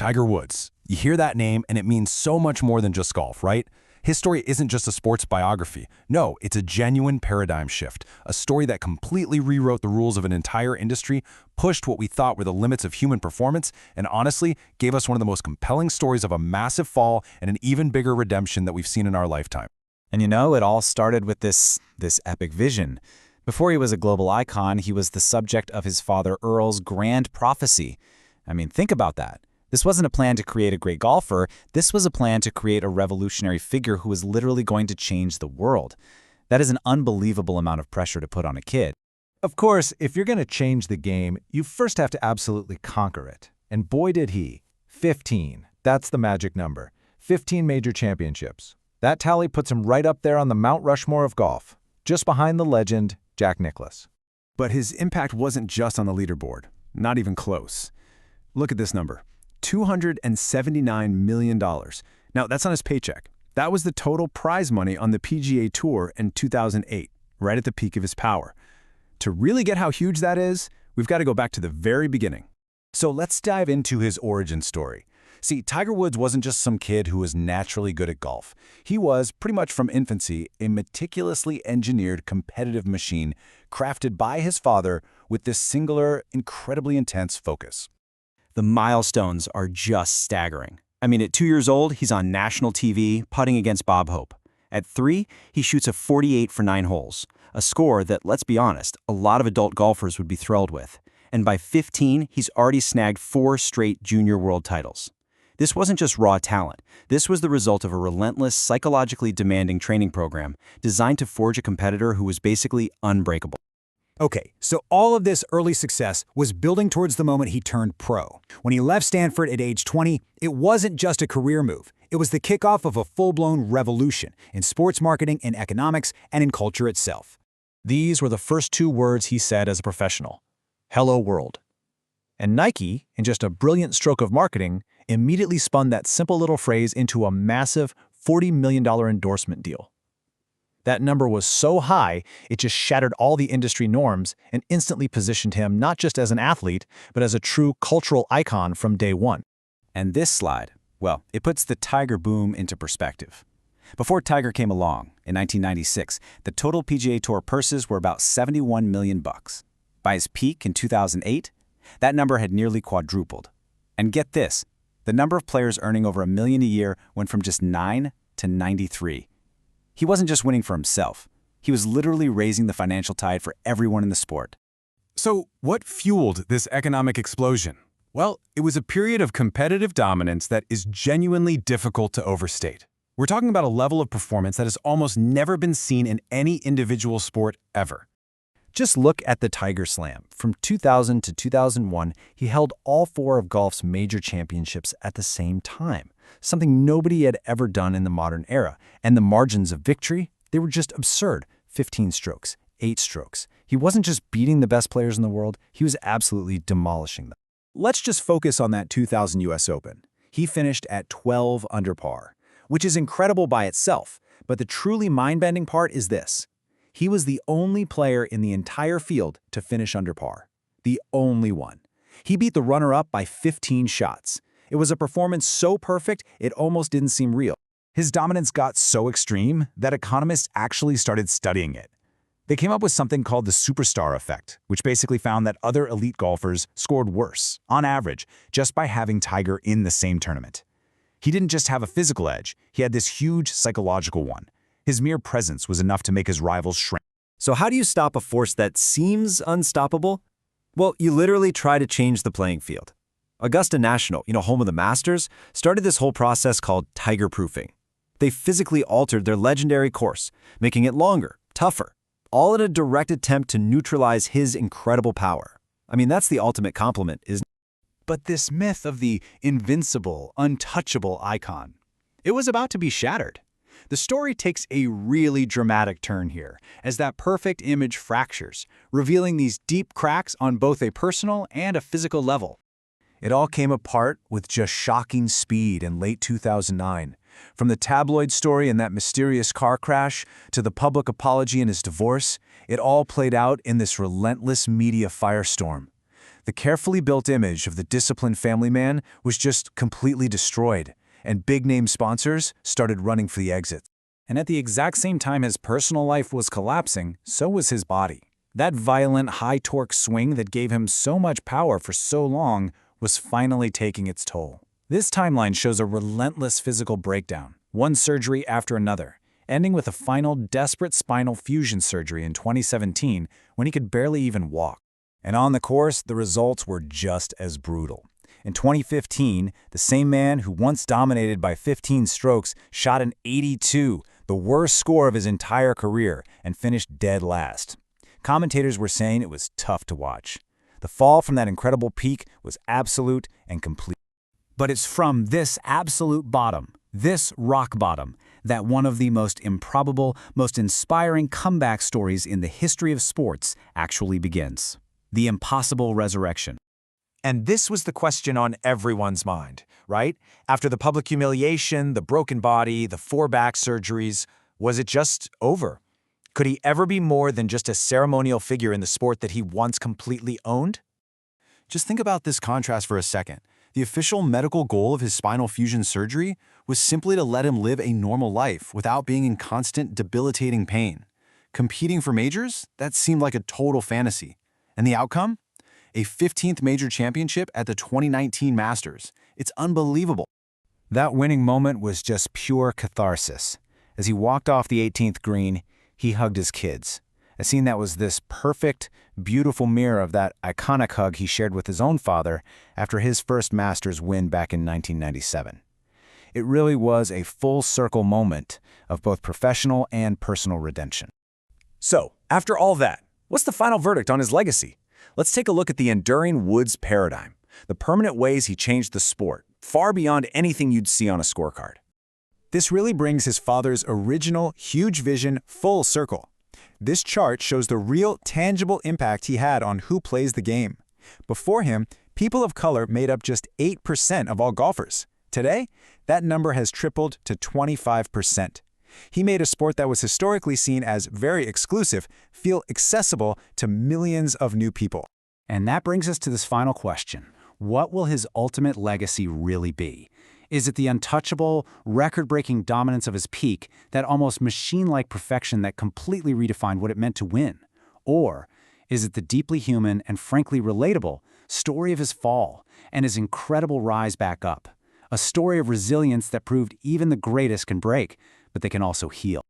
Tiger Woods. You hear that name and it means so much more than just golf, right? His story isn't just a sports biography. No, it's a genuine paradigm shift, a story that completely rewrote the rules of an entire industry, pushed what we thought were the limits of human performance, and honestly, gave us one of the most compelling stories of a massive fall and an even bigger redemption that we've seen in our lifetime. And you know, it all started with this epic vision. Before he was a global icon, he was the subject of his father Earl's grand prophecy. I mean, think about that. This wasn't a plan to create a great golfer. This was a plan to create a revolutionary figure who was literally going to change the world. That is an unbelievable amount of pressure to put on a kid. Of course, if you're going to change the game, you first have to absolutely conquer it. And boy did he. 15. That's the magic number. 15 major championships. That tally puts him right up there on the Mount Rushmore of golf, just behind the legend, Jack Nicklaus. But his impact wasn't just on the leaderboard. Not even close. Look at this number. $279 million. Now, that's on his paycheck. That was the total prize money on the PGA Tour in 2008, right at the peak of his power. To really get how huge that is, we've got to go back to the very beginning. So let's dive into his origin story. See, Tiger Woods wasn't just some kid who was naturally good at golf. He was, pretty much from infancy, a meticulously engineered competitive machine crafted by his father with this singular, incredibly intense focus. The milestones are just staggering. I mean, at 2 years old, he's on national TV, putting against Bob Hope. At 3, he shoots a 48 for 9 holes, a score that, let's be honest, a lot of adult golfers would be thrilled with. And by 15, he's already snagged 4 straight junior world titles. This wasn't just raw talent. This was the result of a relentless, psychologically demanding training program designed to forge a competitor who was basically unbreakable. Okay, so all of this early success was building towards the moment he turned pro. When he left Stanford at age 20, it wasn't just a career move. It was the kickoff of a full-blown revolution in sports marketing, in economics, and in culture itself. These were the first 2 words he said as a professional. Hello, world. And Nike, in just a brilliant stroke of marketing, immediately spun that simple little phrase into a massive $40 million endorsement deal. That number was so high, it just shattered all the industry norms and instantly positioned him not just as an athlete, but as a true cultural icon from day one. And this slide, well, it puts the Tiger boom into perspective. Before Tiger came along, in 1996, the total PGA Tour purses were about $71 million. By his peak in 2008, that number had nearly quadrupled. And get this, the number of players earning over $1 million a year went from just 9 to 93. He wasn't just winning for himself. He was literally raising the financial tide for everyone in the sport. So, what fueled this economic explosion? Well, it was a period of competitive dominance that is genuinely difficult to overstate. We're talking about a level of performance that has almost never been seen in any individual sport ever. Just look at the Tiger Slam. From 2000 to 2001, he held all 4 of golf's major championships at the same time, something nobody had ever done in the modern era. And the margins of victory, they were just absurd. 15 strokes, 8 strokes. He wasn't just beating the best players in the world, he was absolutely demolishing them. Let's just focus on that 2000 US Open. He finished at 12 under par, which is incredible by itself. But the truly mind-bending part is this. He was the only player in the entire field to finish under par. The only one. He beat the runner-up by 15 shots. It was a performance so perfect, it almost didn't seem real. His dominance got so extreme that economists actually started studying it. They came up with something called the superstar effect, which basically found that other elite golfers scored worse, on average, just by having Tiger in the same tournament. He didn't just have a physical edge, he had this huge psychological one. His mere presence was enough to make his rivals shrink. So how do you stop a force that seems unstoppable? Well, you literally try to change the playing field. Augusta National, home of the Masters, started this whole process called tiger-proofing. They physically altered their legendary course, making it longer, tougher, all in a direct attempt to neutralize his incredible power. I mean, that's the ultimate compliment, isn't it? But this myth of the invincible, untouchable icon, it was about to be shattered. The story takes a really dramatic turn here, as that perfect image fractures, revealing these deep cracks on both a personal and a physical level. It all came apart with just shocking speed in late 2009. From the tabloid story and that mysterious car crash to the public apology and his divorce, it all played out in this relentless media firestorm. The carefully built image of the disciplined family man was just completely destroyed, and big-name sponsors started running for the exit. And at the exact same time his personal life was collapsing, so was his body. That violent, high-torque swing that gave him so much power for so long was finally taking its toll. This timeline shows a relentless physical breakdown, one surgery after another, ending with a final desperate spinal fusion surgery in 2017 when he could barely even walk. And on the course, the results were just as brutal. In 2015, the same man who once dominated by 15 strokes shot an 82, the worst score of his entire career, and finished dead last. Commentators were saying it was tough to watch. The fall from that incredible peak was absolute and complete. But it's from this absolute bottom, this rock bottom, that one of the most improbable, most inspiring comeback stories in the history of sports actually begins. The impossible resurrection. And this was the question on everyone's mind, right? After the public humiliation, the broken body, the 4 back surgeries, was it just over? Could he ever be more than just a ceremonial figure in the sport that he once completely owned? Just think about this contrast for a second. The official medical goal of his spinal fusion surgery was simply to let him live a normal life without being in constant, debilitating pain. Competing for majors? That seemed like a total fantasy. And the outcome? A 15th major championship at the 2019 Masters. It's unbelievable. That winning moment was just pure catharsis. As he walked off the 18th green, he hugged his kids. A scene that was this perfect, beautiful mirror of that iconic hug he shared with his own father after his first Masters win back in 1997. It really was a full-circle moment of both professional and personal redemption. So, after all that, what's the final verdict on his legacy? Let's take a look at the enduring Woods paradigm, the permanent ways he changed the sport, far beyond anything you'd see on a scorecard. This really brings his father's original, huge vision full circle. This chart shows the real, tangible impact he had on who plays the game. Before him, people of color made up just 8% of all golfers. Today, that number has tripled to 25%. He made a sport that was historically seen as very exclusive feel accessible to millions of new people. And that brings us to this final question. What will his ultimate legacy really be? Is it the untouchable, record-breaking dominance of his peak, that almost machine-like perfection that completely redefined what it meant to win? Or is it the deeply human and frankly relatable story of his fall and his incredible rise back up? A story of resilience that proved even the greatest can break, but they can also heal.